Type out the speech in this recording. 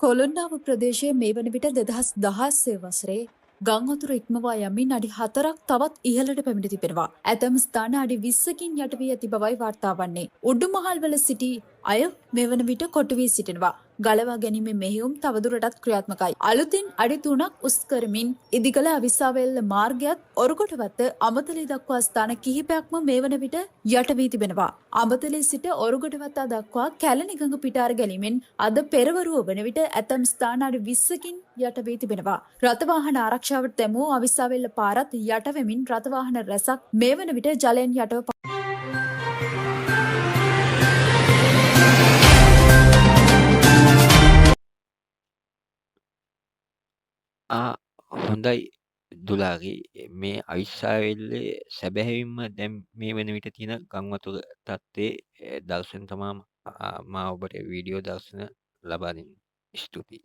කොළොන්නාව ප්‍රදේශයේ මේ වන විට 2016 වසරේ ගම් වතුර ඉක්මවා යමින් අඩි 4ක් තවත් ඉහළට පැමිණ තිබෙනවා. ඇතැම් ස්ථාන අඩි 20කින් යට වී ඇති බවයි වාර්තා වන්නේ. උඩුමහල්වල සිටි අය මේ වන විට කොටු වී සිටිනවා. ගලවා ගැනීමේ මෙහෙයුම් තවදුරටත් ක්‍රියාත්මකයි. අලුතින් අඩි 3ක් උස් කරමින් ඉදිකළ අවිස්සාවේල්ල මාර්ගයත් ඔරුගොඩවත්ත අමතලේ දක්වා ස්ථාන කිහිපයක්ම මේ වන විට යට වී තිබෙනවා. අමතලේ සිට ඔරුගොඩවත්ත දක්වා කැලණි ගඟ පිටාර ගැනීමෙන් අද පෙරවරුව වන විට ඇතැම් ස්ථාන අඩි 20කින් යට වී තිබෙනවා. රථවාහන ආරක්ෂාවට දැමූ අවිස්සාවේල්ල පාරත් යට වෙමින් රථවාහන රැසක් මේ වන විට ජලයෙන් යටව හොඳයි දුලාරි මේ අවිස්සාවෙල්ලේ සැබෑවීම දැන් මේ වන විට තියෙන ගංවතුර තත්ත්වයේ දර්ශන තමා මා ඔබට වීඩියෝ දර්ශන ලබා දෙන්න. ස්තුතියි.